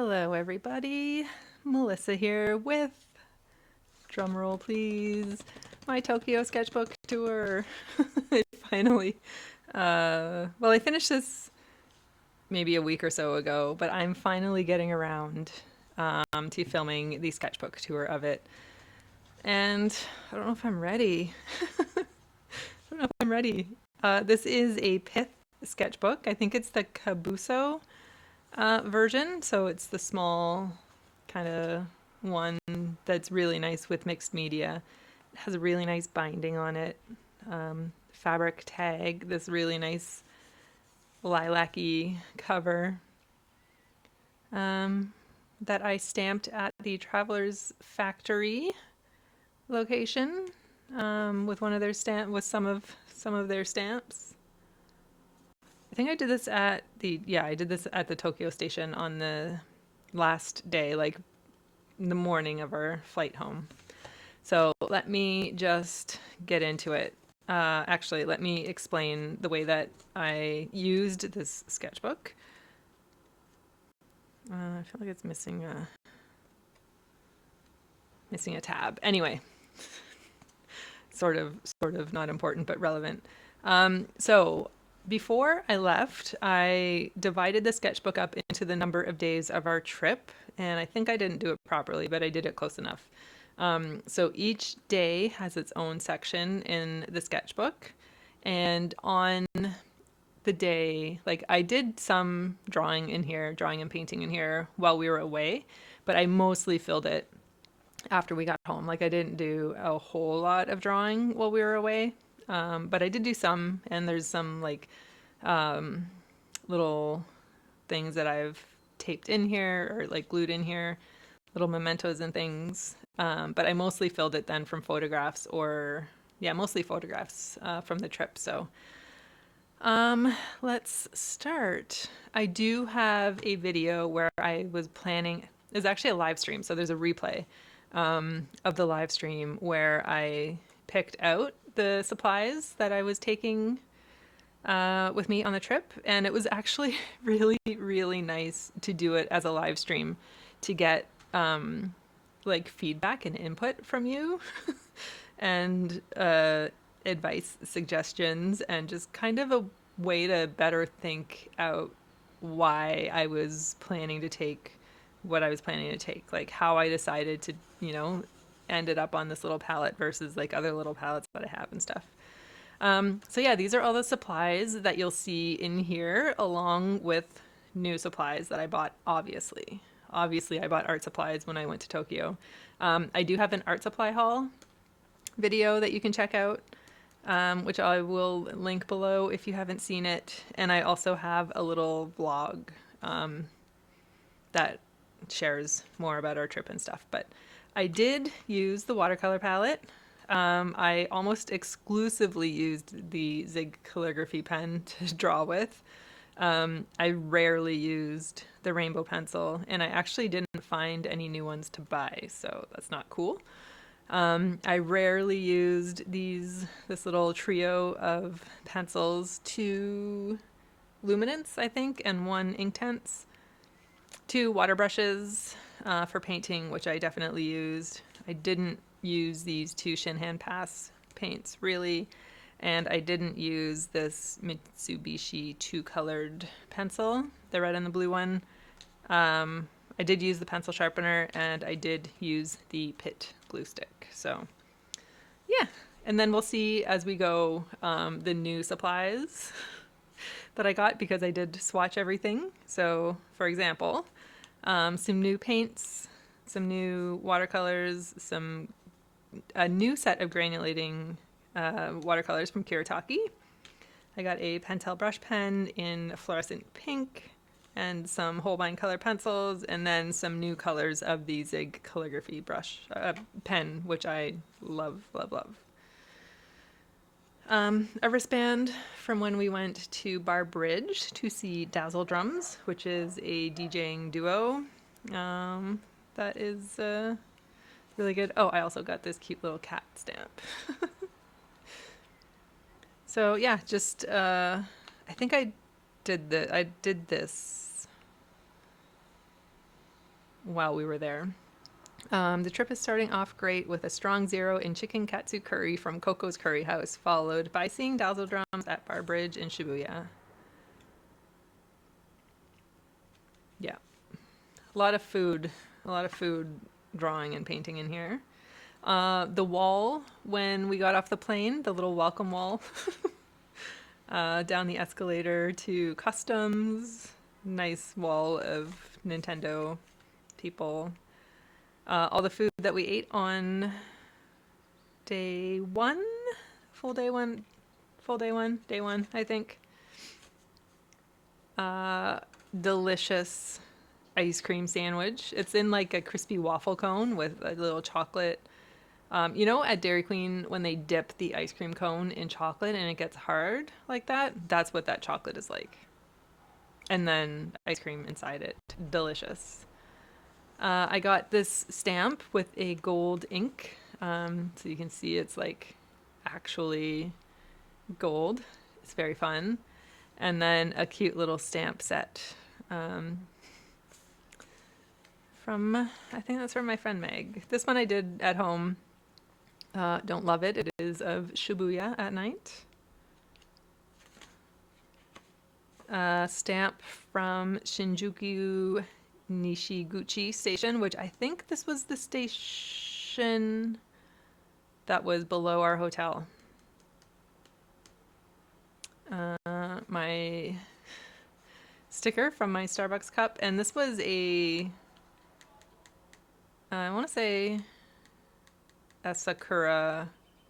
Hello, everybody. Melissa here with, drumroll please, my Tokyo sketchbook tour. Finally, well, I finished this maybe a week or so ago, but I'm finally getting around to filming the sketchbook tour of it. And I don't know if I'm ready. I don't know if I'm ready. This is a Pith sketchbook. I think it's the Kabuso version, so it's the small kind of one that's really nice with mixed media. It has a really nice binding on it. Fabric tag, this really nice lilac-y cover that I stamped at the Travelers Factory location with one of their with some of their stamps. I think I did this at the Tokyo station on the last day, like the morning of our flight home. So let me just get into it. Actually, let me explain the way that I used this sketchbook. I feel like it's missing a tab. Anyway, sort of not important but relevant. So before I left, I divided the sketchbook up into the number of days of our trip, and I think I didn't do it properly, but I did it close enough. So each day has its own section in the sketchbook, and on the day, like I did some drawing and painting in here while we were away, but I mostly filled it after we got home. Like I didn't do a whole lot of drawing while we were away, but I did do some, and there's some like little things that I've taped in here or like glued in here, little mementos and things. But I mostly filled it then from photographs mostly photographs from the trip. So let's start. I do have a video where I was planning, it's actually a live stream. So there's a replay of the live stream where I picked out the supplies that I was taking with me on the trip. And it was actually really, really nice to do it as a live stream to get like feedback and input from you and advice, suggestions, and just kind of a way to better think out why I was planning to take what I was planning to take, like how I decided to, ended up on this little palette versus like other little palettes that I have and stuff. So yeah, these are all the supplies that you'll see in here, along with new supplies that I bought, obviously. Obviously, I bought art supplies when I went to Tokyo. I do have an art supply haul video that you can check out, which I will link below if you haven't seen it. And I also have a little vlog that shares more about our trip and stuff. But I did use the watercolor palette. I almost exclusively used the Zig calligraphy pen to draw with. I rarely used the rainbow pencil, and I actually didn't find any new ones to buy, so that's not cool. I rarely used this little trio of pencils, 2 luminance, I think, and 1 Inktense, 2 water brushes for painting, which I definitely used. I didn't use these 2 Shinhan Pass paints, really. And I didn't use this Mitsubishi 2-colored pencil, the red and the blue one. I did use the pencil sharpener, and I did use the Pitt glue stick. So, yeah. And then we'll see as we go the new supplies that I got, because I did swatch everything. So, for example, some new paints, some new watercolors, a new set of granulating watercolors from Kiritaki. I got a Pentel brush pen in fluorescent pink and some Holbein color pencils, and then some new colors of the Zig calligraphy brush pen, which I love, love, love. A wristband from when we went to Bar Bridge to see Dazzle Drums, which is a DJing duo that is really good. Oh, I also got this cute little cat stamp. So yeah, just I think I did this while we were there. The trip is starting off great with a strong 0 in chicken katsu curry from Coco's Curry House, followed by seeing dazzle drums at Bar Bridge in Shibuya. Yeah, a lot of food drawing and painting in here. The wall, when we got off the plane, the little welcome wall, down the escalator to customs, nice wall of Nintendo people. All the food that we ate on day one, day one, I think. Delicious ice cream sandwich. It's in like a crispy waffle cone with a little chocolate. You know, at Dairy Queen, when they dip the ice cream cone in chocolate and it gets hard like that, that's what that chocolate is like. And then ice cream inside it. Delicious. I got this stamp with a gold ink. So you can see it's like actually gold. It's very fun. And then a cute little stamp set from, I think that's from my friend Meg. This one I did at home. Don't love it. It is of Shibuya at night. Stamp from Shinjuku Nishiguchi Station, which I think this was the station that was below our hotel. My sticker from my Starbucks cup, and this was I want to say a Sakura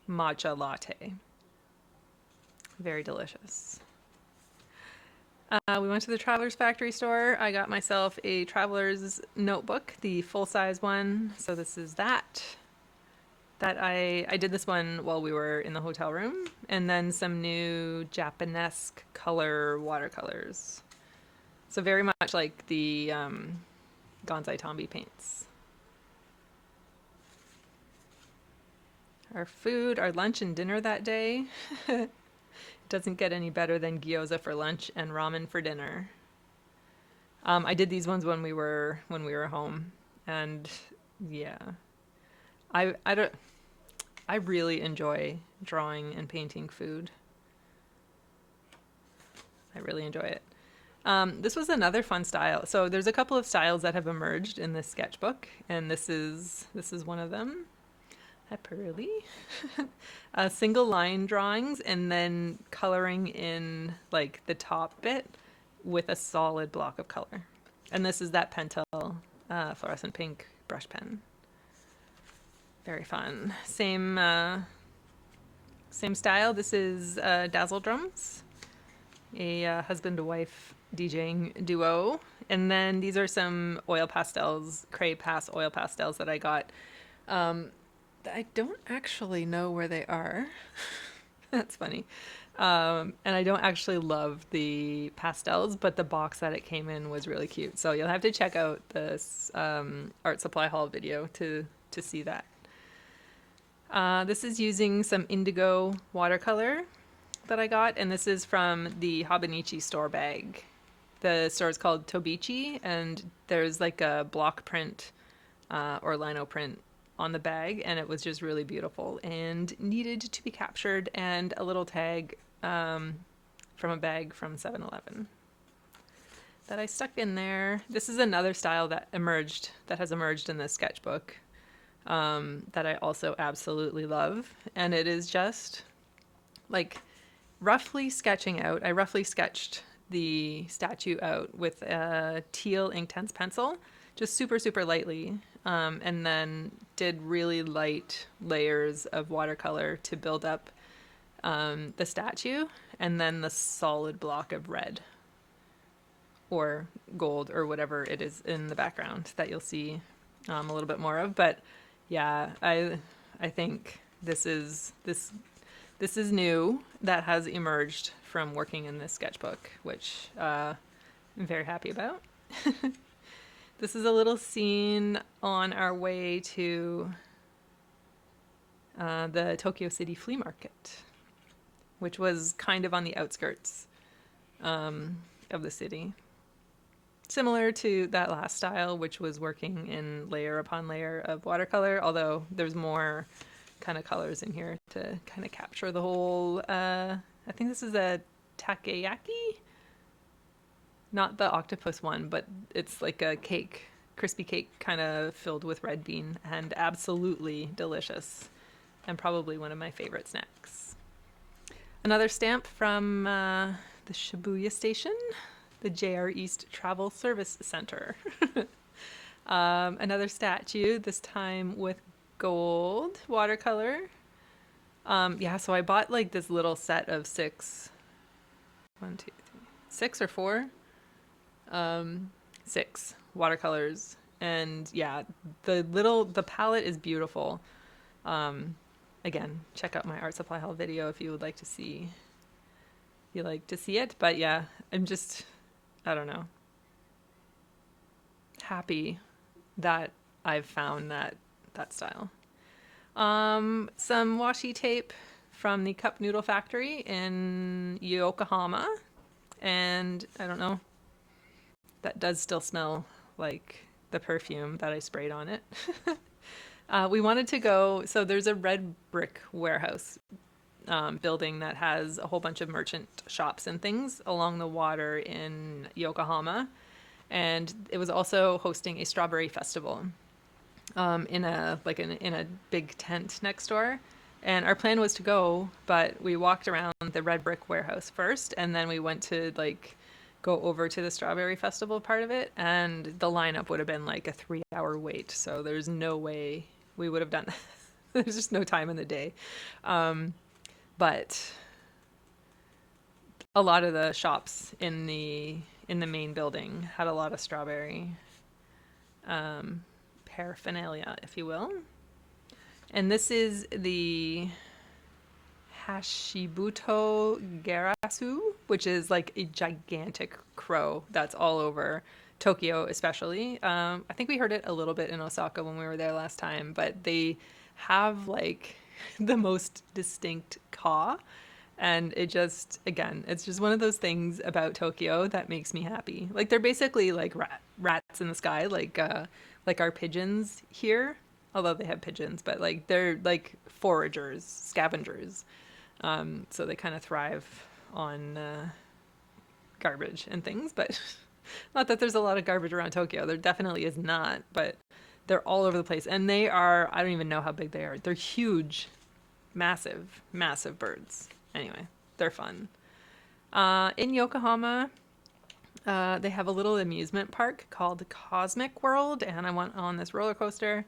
matcha latte. Very delicious. We went to the Traveler's Factory store. I got myself a Traveler's notebook, the full-size one. So this is that. I did this one while we were in the hotel room. And then some new Japanesque color watercolors. So very much like the Gonzai Tombi paints. Our food, our lunch and dinner that day. It doesn't get any better than gyoza for lunch and ramen for dinner. I did these ones when we were home, and yeah, I really enjoy drawing and painting food. I really enjoy it. This was another fun style. So there's a couple of styles that have emerged in this sketchbook, and this is one of them. Pearly. Single line drawings and then coloring in like the top bit with a solid block of color. And this is that Pentel fluorescent pink brush pen. Very fun. Same style. This is Dazzle Drums, a husband to wife DJing duo. And then these are some oil pastels, Cray Pass oil pastels that I got. I don't actually know where they are. That's funny. And I don't actually love the pastels, but the box that it came in was really cute. So you'll have to check out this art supply haul video to see that. This is using some indigo watercolor that I got, and this is from the Hobonichi store bag. The store is called Tobichi, and there's like a block print or lino print on the bag, and it was just really beautiful and needed to be captured, and a little tag from a bag from 7-Eleven that I stuck in there. This is another style that has emerged in this sketchbook that I also absolutely love, and it is just like roughly sketching out. I roughly sketched the statue out with a teal Inktense pencil, just super, super lightly. And then did really light layers of watercolor to build up the statue, and then the solid block of red or gold or whatever it is in the background that you'll see a little bit more of. But yeah, I think this is new that has emerged from working in this sketchbook, which I'm very happy about. This is a little scene on our way to the Tokyo City Flea Market, which was kind of on the outskirts of the city. similar to that last style, which was working in layer upon layer of watercolor, although there's more kind of colors in here to kind of capture the whole. I think this is a takoyaki, not the octopus one, but it's like a cake, crispy cake, kind of filled with red bean, and absolutely delicious, and probably one of my favorite snacks. Another stamp from the Shibuya station, the JR East Travel Service Center. Another statue, this time with gold watercolor. Yeah, so I bought like this little set of six, 6 or 4, 6 watercolors, and yeah, the palette is beautiful. Again, check out my art supply haul video if you would like to see it. But yeah, I'm just, I don't know, happy that I've found that style. Some washi tape from the Cup Noodle Factory in Yokohama, and I don't know, that does still smell like the perfume that I sprayed on it. We wanted to go, so there's a red brick warehouse building that has a whole bunch of merchant shops and things along the water in Yokohama, and it was also hosting a strawberry festival in a big tent next door. And our plan was to go, but we walked around the red brick warehouse first, and then we went to like go over to the strawberry festival part of it, and the lineup would have been like a 3-hour wait. So there's no way we would have done that. There's just no time in the day. But a lot of the shops in the main building had a lot of strawberry paraphernalia, if you will. And this is the Hashibuto Garasu, which is like a gigantic crow that's all over Tokyo, especially. I think we heard it a little bit in Osaka when we were there last time, but they have like the most distinct caw. And it just, again, it's just one of those things about Tokyo that makes me happy. Like they're basically like rats in the sky, like our pigeons here. Although they have pigeons, but like they're like foragers, scavengers. So they kind of thrive on garbage and things. But not that there's a lot of garbage around Tokyo. There definitely is not. But they're all over the place, and they are. I don't even know how big they are. They're huge, massive, massive birds. Anyway, they're fun. In Yokohama, they have a little amusement park called Cosmic World, and I went on this roller coaster.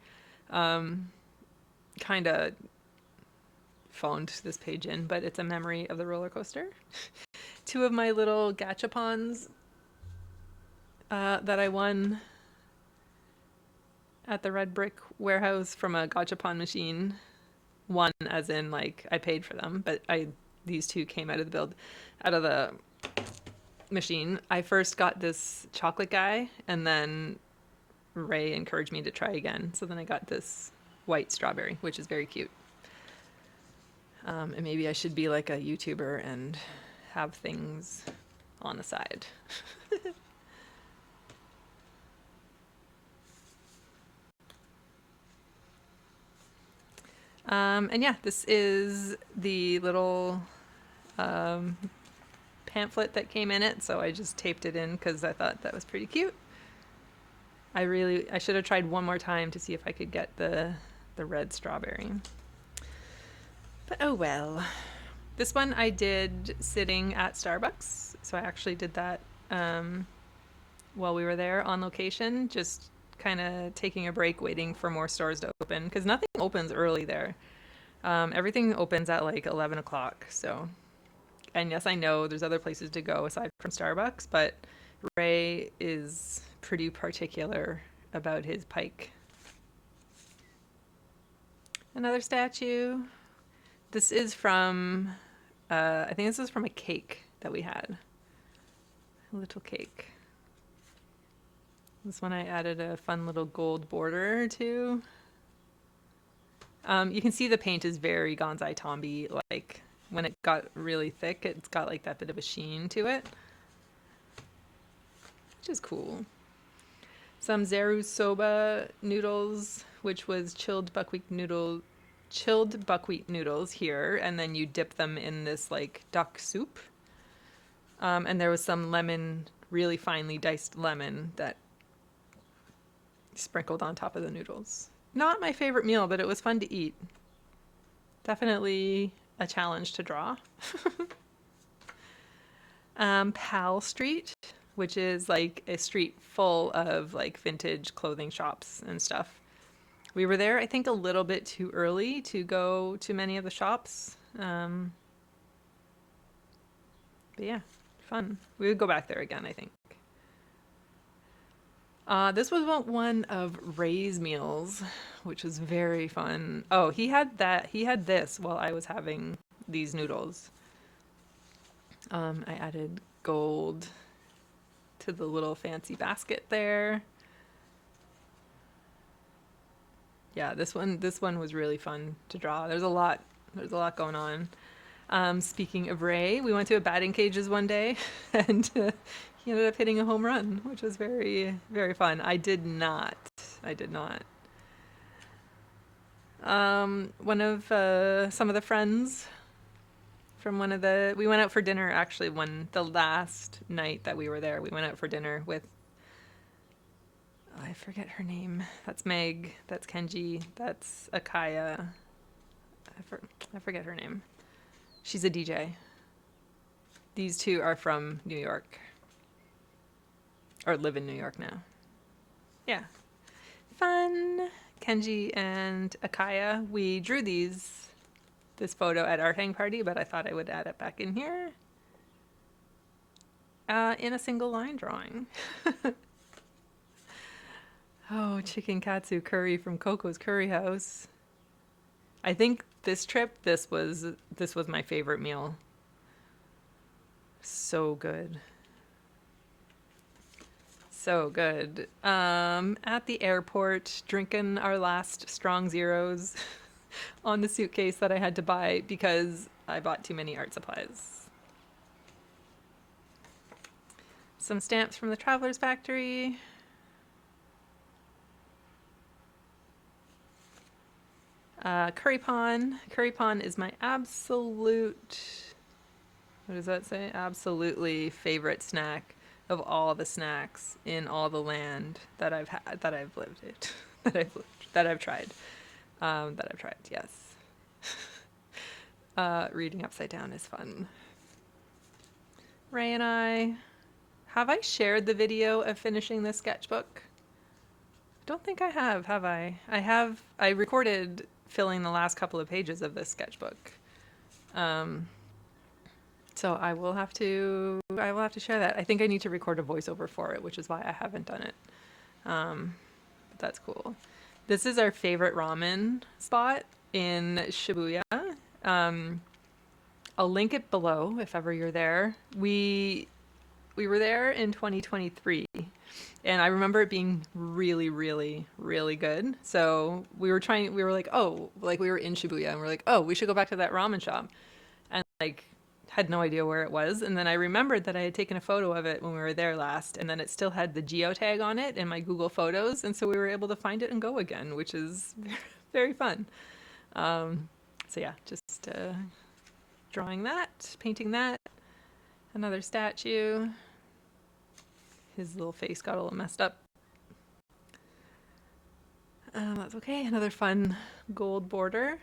Kind of phoned this page in, but it's a memory of the roller coaster. 2 of my little gachapons that I won at the Red Brick Warehouse from a gachapon machine. One as in like I paid for them, but these 2 came out of the machine. I first got this chocolate guy, and then Ray encouraged me to try again. So then I got this white strawberry, which is very cute. And maybe I should be like a YouTuber and have things on the side. And yeah, this is the little pamphlet that came in it. So I just taped it in because I thought that was pretty cute. I should have tried one more time to see if I could get the red strawberry. But oh well. This one I did sitting at Starbucks. So I actually did that while we were there on location, just kind of taking a break, waiting for more stores to open, because nothing opens early there. Everything opens at like 11 o'clock. So, and yes, I know there's other places to go aside from Starbucks, but Ray is pretty particular about his pike. Another statue. This is from, I think this is from a cake that we had. A little cake. This one I added a fun little gold border to. You can see the paint is very Gonzai Tombi. Like when it got really thick, it's got like that bit of a sheen to it. which is cool. Some Zeru soba noodles, which was chilled buckwheat noodles here, and then you dip them in this like duck soup. And there was some lemon, really finely diced lemon that sprinkled on top of the noodles. Not my favorite meal, but it was fun to eat. Definitely a challenge to draw. Pal Street, which is like a street full of like vintage clothing shops and stuff. We were there, I think, a little bit too early to go to many of the shops. But yeah, fun. We would go back there again, I think. This was one of Ray's meals, which was very fun. Oh, he had that. He had this while I was having these noodles. I added gold to the little fancy basket there. Yeah, this one was really fun to draw. There's a lot going on. Speaking of Ray, we went to a batting cages one day, and he ended up hitting a home run, which was very, very fun. I did not. One of some of the friends from we went out for dinner actually the last night that we were there. We went out for dinner with, I forget her name. That's Meg. That's Kenji. That's Akaya. I forget her name. She's a DJ. These two are from New York. Or live in New York now. Yeah. Fun. Kenji and Akaya. We drew this photo at Art Hang Party, but I thought I would add it back in here. In a single line drawing. Oh, chicken katsu curry from Coco's Curry House. I think this trip, this was my favorite meal. So good. So good. At the airport, drinking our last strong zeros on the suitcase that I had to buy because I bought too many art supplies. Some stamps from the Traveler's Factory. Curry Pon. Curry Pon is my absolute, what does that say? Absolutely favorite snack of all the snacks in all the land that I've had, that I've lived it, that I've tried, yes. Reading upside down is fun. Ray and have I shared the video of finishing this sketchbook? I don't think I have I? I recorded filling the last couple of pages of this sketchbook. So I will have to share that. I think I need to record a voiceover for it, which is why I haven't done it. But that's cool. This is our favorite ramen spot in Shibuya. I'll link it below if ever you're there. We were there in 2023. And I remember it being really, really, really good. So we were like, oh, like we were in Shibuya and we're like, oh, we should go back to that ramen shop. And like, had no idea where it was. And then I remembered that I had taken a photo of it when we were there last. And then it still had the geotag on it in my Google Photos. And so we were able to find it and go again, which is very fun. So yeah, just drawing that, painting that. Another statue. His little face got a little messed up. That's okay. Another fun gold border.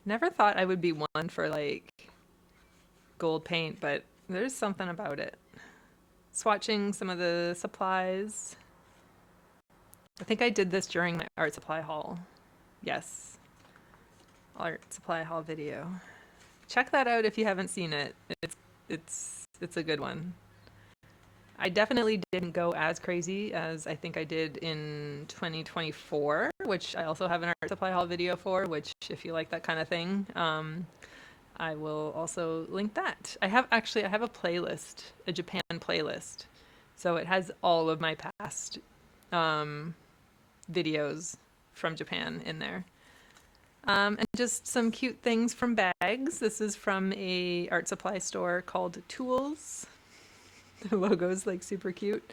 Never thought I would be one for like gold paint, but there's something about it. Swatching some of the supplies. I think I did this during my art supply haul. Yes. Art supply haul video. Check that out if you haven't seen it. It's a good one. I definitely didn't go as crazy as I think I did in 2024, which I also have an art supply haul video for, which if you like that kind of thing, I will also link that. I have a playlist, a Japan playlist. So it has all of my past videos from Japan in there. And just some cute things from bags. This is from a art supply store called Tools. The logo's like super cute.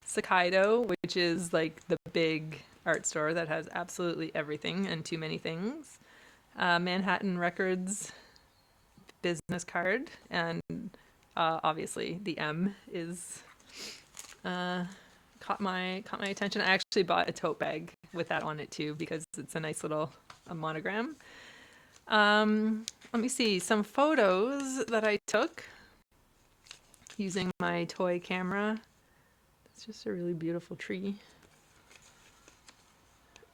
Sakaido, which is like the big art store that has absolutely everything and too many things. Manhattan Records business card, and obviously the M is caught my attention. I actually bought a tote bag with that on it too because it's a nice little monogram. Let me see some photos that I took using my toy camera. It's just a really beautiful tree.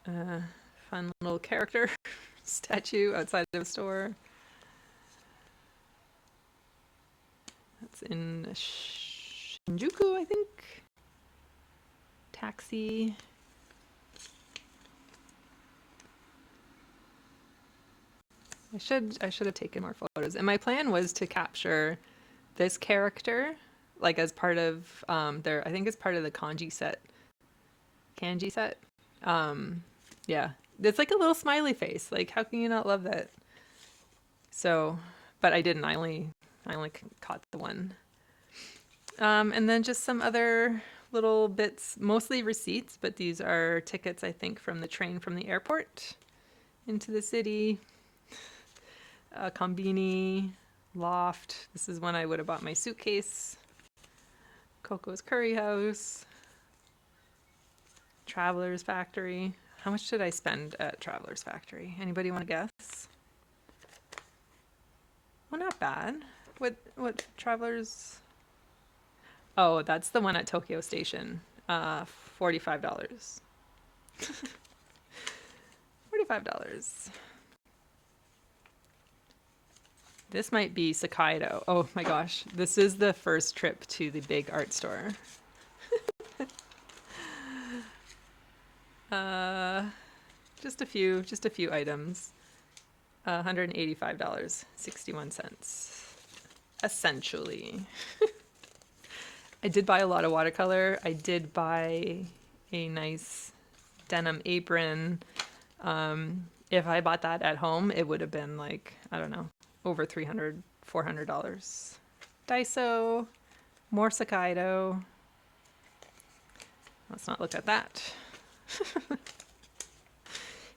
Fun little character statue outside of a store. That's in Shinjuku, I think. Taxi. I should have taken more photos. And my plan was to capture this character, like as part of their, I think it's part of the kanji set. Yeah, it's like a little smiley face. Like, how can you not love that? So, but I didn't. I only caught the one. And then just some other little bits, mostly receipts, but these are tickets, I think, from the train from the airport into the city. Konbini, Loft. This is when I would have bought my suitcase. Coco's Curry House. Traveler's Factory. How much did I spend at Traveler's Factory? Anybody want to guess? Well, not bad. What Traveler's? Oh, that's the one at Tokyo Station. $45. $45. This might be Sakaido. Oh my gosh. This is the first trip to the big art store. Just a few items. $185.61. Essentially. I did buy a lot of watercolor. I did buy a nice denim apron. If I bought that at home, it would have been like, I don't know, over $300, $400. Daiso, more Sakaido. Let's not look at that.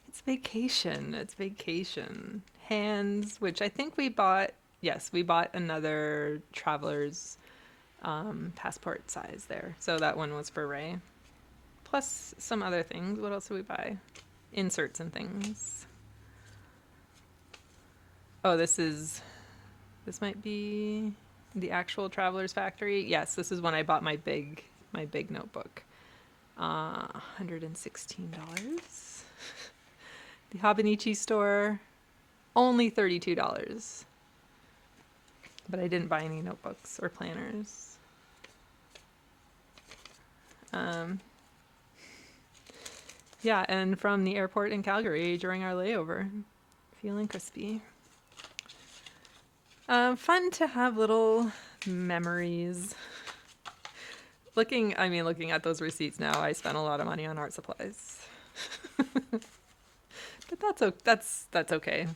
It's vacation. Hands, which I think we bought. Yes, we bought another traveler's passport size there. So that one was for Ray. Plus some other things. What else did we buy? Inserts and things. Oh, this might be the actual Traveler's Factory. Yes, this is when I bought my big notebook. $116. The Hobonichi store, only $32. But I didn't buy any notebooks or planners. Yeah, and from the airport in Calgary during our layover, feeling crispy. Fun to have little memories. Looking at those receipts now, I spent a lot of money on art supplies. But that's okay.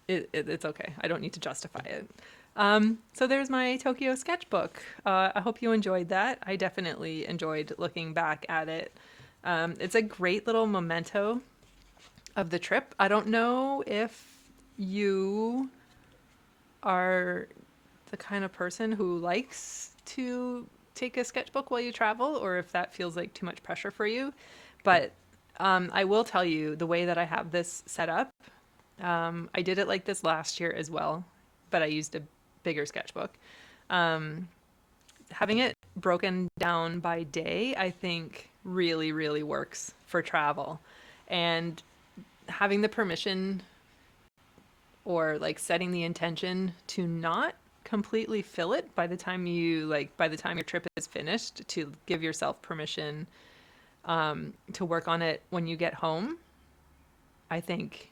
It's okay. I don't need to justify it. So there's my Tokyo sketchbook. I hope you enjoyed that. I definitely enjoyed looking back at it. It's a great little memento of the trip. I don't know if you are the kind of person who likes to take a sketchbook while you travel, or if that feels like too much pressure for you. But I will tell you the way that I have this set up. I did it like this last year as well, but I used a bigger sketchbook. Having it broken down by day, I think really, really works for travel. And having the permission or like setting the intention to not completely fill it by the time your trip is finished, to give yourself permission to work on it when you get home, I think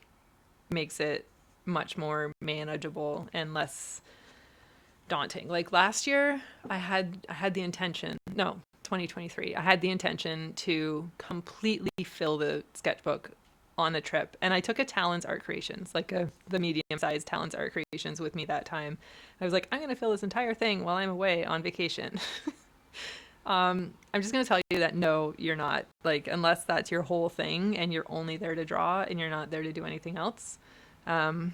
makes it much more manageable and less daunting. Like last year, I had the intention, no, 2023, I had the intention to completely fill the sketchbook on a trip. And I took a Talons Art Creations, like the medium-sized Talons Art Creations with me that time. I was like, I'm going to fill this entire thing while I'm away on vacation. I'm just going to tell you that no, you're not. Like, unless that's your whole thing and you're only there to draw and you're not there to do anything else. I'm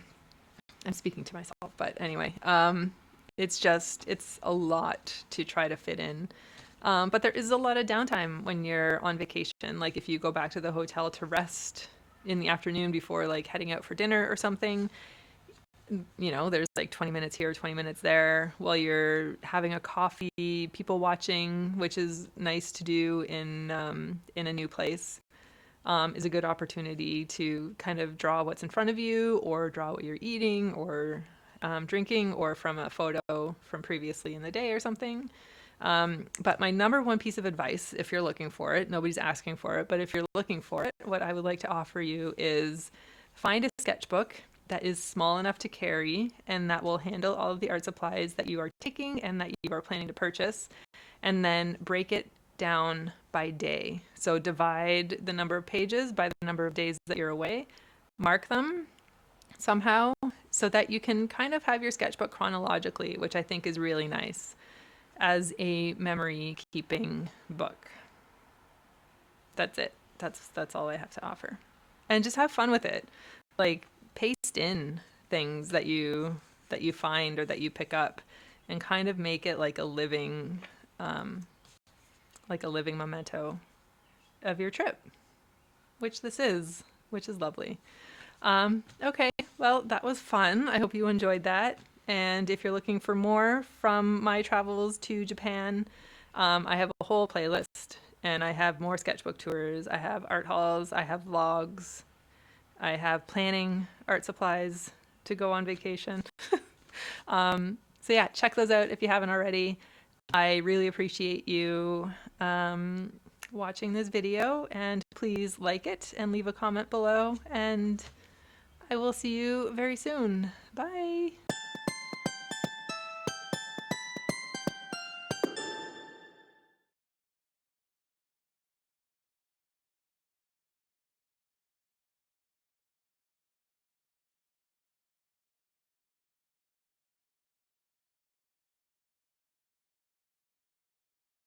speaking to myself, but anyway, it's a lot to try to fit in. But there is a lot of downtime when you're on vacation. Like if you go back to the hotel to rest in the afternoon before like heading out for dinner or something, you know, there's like 20 minutes here, 20 minutes there while you're having a coffee, people watching, which is nice to do in a new place. Is a good opportunity to kind of draw what's in front of you or draw what you're eating or drinking or from a photo from previously in the day or something. But my number one piece of advice, if you're looking for it, nobody's asking for it, but if you're looking for it, what I would like to offer you is find a sketchbook that is small enough to carry and that will handle all of the art supplies that you are taking and that you are planning to purchase, and then break it down by day. So divide the number of pages by the number of days that you're away, mark them somehow so that you can kind of have your sketchbook chronologically, which I think is really nice as a memory keeping book. That's it. That's all I have to offer. And just have fun with it. Like paste in things that you find or that you pick up and kind of make it like a living memento of your trip, which this is, which is lovely. Okay, well, that was fun. I hope you enjoyed that. And if you're looking for more from my travels to Japan, I have a whole playlist and I have more sketchbook tours. I have art halls. I have vlogs. I have planning art supplies to go on vacation. So yeah, check those out if you haven't already. I really appreciate you watching this video, and please like it and leave a comment below, and I will see you very soon. Bye.